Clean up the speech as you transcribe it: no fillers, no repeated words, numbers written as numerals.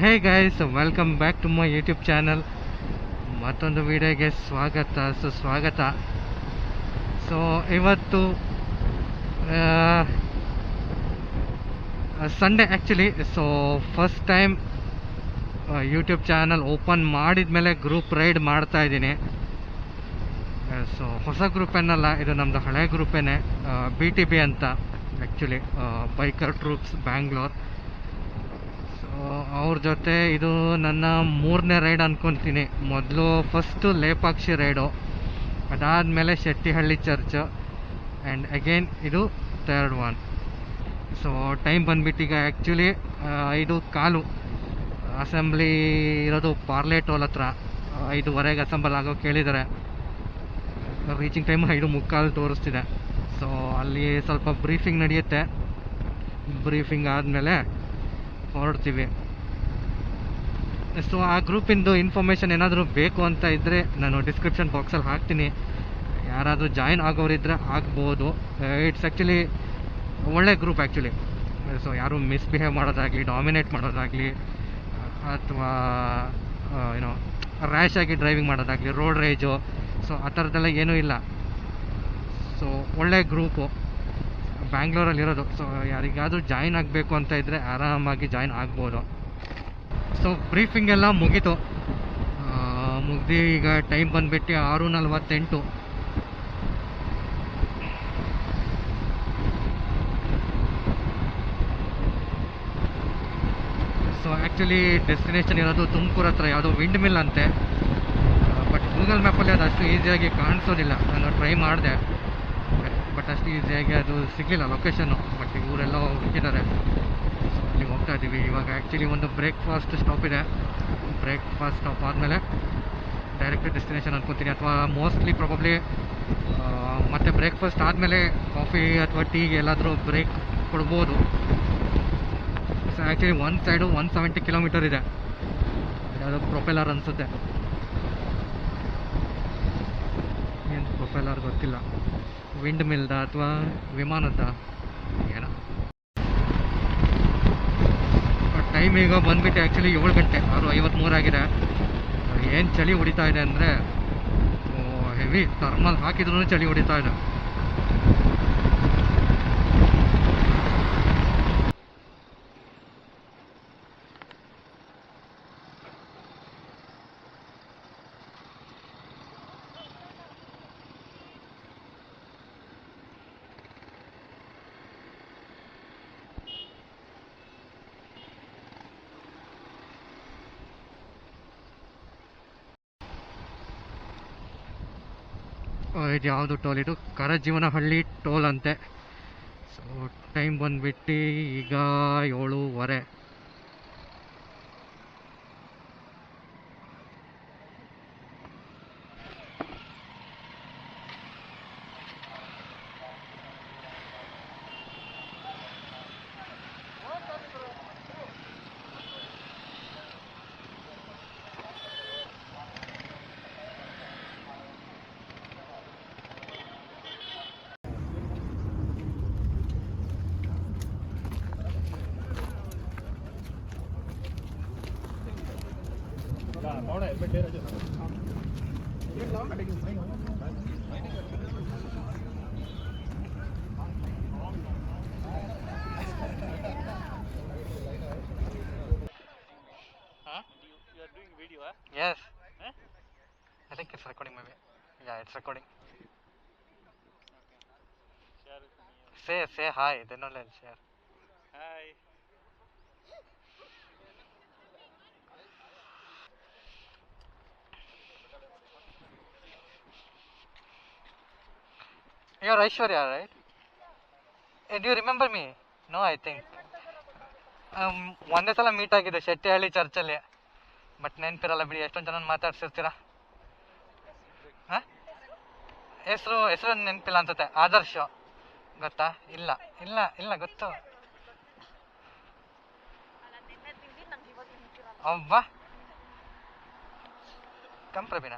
Hey guys, welcome back to my YouTube channel. ಮತ್ತೊಂದು ವಿಡಿಯೋಗೆ ಸುಸ್ವಾಗತ. ಸೊ ಇವತ್ತು Sunday actually. So first time YouTube channel open ಮಾಡಿದ ಮೇಲೆ ಗ್ರೂಪ್ ರೈಡ್ ಮಾಡ್ತಾ ಇದ್ದೀನಿ. ಸೊ ಹೊಸ ಗ್ರೂಪ್ ಏನಲ್ಲ, ಇದು ನಮ್ಮದು ಹಳೆ ಗ್ರೂಪೇನೆ, BTB ಅಂತ actually, biker troops Bangalore. So ಅವ್ರ ಜೊತೆ ಇದು ನನ್ನ 3ನೇ ರೈಡ್ ಅಂದ್ಕೊತೀನಿ. ಮೊದಲು ಫಸ್ಟು ಲೇಪಾಕ್ಷಿ ರೈಡು, ಅದಾದಮೇಲೆ ಶೆಟ್ಟಿಹಳ್ಳಿ ಚರ್ಚು, ಆ್ಯಂಡ್ ಅಗೇನ್ ಇದು 3rd ಒನ್. ಸೊ ಟೈಮ್ ಬಂದ್ಬಿಟ್ಟೀಗ ಆ್ಯಕ್ಚುಲಿ 5:15. ಅಸೆಂಬ್ಲಿ ಇರೋದು ಪಾರ್ಲೆ ಟೋಲ್ ಹತ್ರ. 5:15 ಅಸೆಂಬಲ್ ಆಗೋ ಕೇಳಿದ್ದಾರೆ. Reaching time 5:15 ತೋರಿಸ್ತಿದೆ. ಸೊ ಅಲ್ಲಿ ಸ್ವಲ್ಪ ಬ್ರೀಫಿಂಗ್ ನಡೆಯುತ್ತೆ. ಬ್ರೀಫಿಂಗ್ ಆದಮೇಲೆ ಹೊರಡ್ತೀವಿ. ಸೊ ಆ ಗ್ರೂಪಿಂದು ಇನ್ಫಾರ್ಮೇಷನ್ ಏನಾದರೂ ಬೇಕು ಅಂತ ಇದ್ದರೆ ನಾನು ಡಿಸ್ಕ್ರಿಪ್ಷನ್ ಬಾಕ್ಸಲ್ಲಿ ಹಾಕ್ತೀನಿ. ಯಾರಾದರೂ ಜಾಯಿನ್ ಆಗೋರಿದ್ದರೆ ಆಗ್ಬೋದು. ಇಟ್ಸ್ ಆ್ಯಕ್ಚುಲಿ ಒಳ್ಳೆ ಗ್ರೂಪ್ ಆ್ಯಕ್ಚುಲಿ. ಸೊ ಯಾರು ಮಿಸ್ಬಿಹೇವ್ ಮಾಡೋದಾಗಲಿ, ಡಾಮಿನೇಟ್ ಮಾಡೋದಾಗಲಿ, ಅಥವಾ ಏನೋ ರ್ಯಾಶ್ ಆಗಿ ಡ್ರೈವಿಂಗ್ ಮಾಡೋದಾಗಲಿ, ರೋಡ್ ರೇಜು, ಸೊ ಆ ಥರದ್ದೆಲ್ಲ ಏನೂ ಇಲ್ಲ. ಸೊ ಒಳ್ಳೆ ಗ್ರೂಪು, ಬ್ಯಾಂಗ್ಳೂರಲ್ಲಿರೋದು. ಸೊ ಯಾರಿಗಾದರೂ ಜಾಯಿನ್ ಆಗಬೇಕು ಅಂತ ಇದ್ದರೆ ಆರಾಮಾಗಿ ಜಾಯಿನ್ ಆಗ್ಬೋದು. ಸೊ ಬ್ರೀಫಿಂಗ್ ಎಲ್ಲ ಮುಗೀತು. ಮುಗ್ದು ಈಗ ಟೈಮ್ ಬಂದುಬಿಟ್ಟು 6:48. ಸೊ ಆ್ಯಕ್ಚುಲಿ ಡೆಸ್ಟಿನೇಷನ್ ಇರೋದು ತುಮಕೂರು ಹತ್ರ, ಯಾವುದೋ ವಿಂಡ್ ಮಿಲ್ ಅಂತೆ. ಬಟ್ ಗೂಗಲ್ ಮ್ಯಾಪಲ್ಲಿ ಅದು ಅಷ್ಟು ಈಸಿಯಾಗಿ ಕಾಣಿಸೋದಿಲ್ಲ. ನಾನು ಟ್ರೈ ಮಾಡಿದೆ, ಬಟ್ ಅಷ್ಟು ಈಸಿಯಾಗಿ ಅದು ಸಿಗಲಿಲ್ಲ ಲೊಕೇಶನ್ನು. ಬಟ್ ಇವರೆಲ್ಲ ಹುಡುಕಿದ್ದಾರೆ. ಸೊ ಅಲ್ಲಿಗೆ ಹೋಗ್ತಾ ಇದ್ದೀವಿ ಇವಾಗ. ಆ್ಯಕ್ಚುಲಿ ಒಂದು ಬ್ರೇಕ್ಫಾಸ್ಟ್ ಸ್ಟಾಪ್ ಇದೆ. ಬ್ರೇಕ್ಫಾಸ್ಟ್ ಸ್ಟಾಪ್ ಆದಮೇಲೆ ಡೈರೆಕ್ಟ್ ಡೆಸ್ಟಿನೇಷನ್ ಅಂದ್ಕೊತೀನಿ, ಅಥವಾ ಮೋಸ್ಟ್ಲಿ ಪ್ರಾಬಬ್ಲಿ ಮತ್ತು ಬ್ರೇಕ್ಫಾಸ್ಟ್ ಆದಮೇಲೆ ಕಾಫಿ ಅಥವಾ ಟೀಗೆ ಎಲ್ಲಾದರೂ ಬ್ರೇಕ್ ಕೊಡ್ಬೋದು. ಸೊ ಆ್ಯಕ್ಚುಲಿ ಒಂದು ಸೈಡು 170 ಕಿಲೋಮೀಟರ್ ಇದೆ. ಯಾವುದೋ ಪ್ರೊಪೆಲ್ಲರ್ ಅನಿಸುತ್ತೆ, ಏನು ಪ್ರೊಪೆಲ್ಲರ್ ಗೊತ್ತಿಲ್ಲ. ವಿಂಡ್ ಮಿಲ್ದ ಅಥವಾ ವಿಮಾನದ ಏನೋ. ಟೈಮ್ ಈಗ ಬಂದುಬಿಟ್ಟು ಆ್ಯಕ್ಚುಲಿ 7 ಗಂಟೆ 6:53 ಆಗಿದೆ. ಏನು ಚಳಿ ಹೊಡಿತಾ ಇದೆ ಅಂದರೆ ಹೆವಿ. ಥರ್ಮಲ್ ಹಾಕಿದ್ರೂ ಚಳಿ ಹೊಡಿತಾ ಇದೆ. ಇದು ಯಾವುದು ಟೋಲ್? ಇದು ಕರಜೀವನಹಳ್ಳಿ ಟೋಲ್ ಅಂತೆ. ಸೊ ಟೈಮ್ ಬಂದುಬಿಟ್ಟು ಈಗ 7:15. Yes. I think it's recording maybe. Yeah, it's recording. Say hi, then only I'll share. Hi. You're Aishwarya, right? Do you remember me? No, I think. ಒಂದೇ ಸಲ ಮೀಟ್ ಆಗಿದೆ Shettihalli ಚರ್ಚಲ್ಲಿ, but ನೆನಪಿರಲ್ಲ ಬಿಡಿ. ಎಷ್ಟೊಂದು ಜನ ಮಾತಾಡ್ಸಿರ್ತೀರಾ. ಹಾಂ, ಹೆಸರು ನೆನಪಿಲ್ಲ ಅನ್ಸುತ್ತೆ. ಆದರ್ಶ ಗೊತ್ತಾ? ಇಲ್ಲ ಗೊತ್ತು. ಅವ್ವಾ ಕಮ್ ಪ್ರವೀಣ.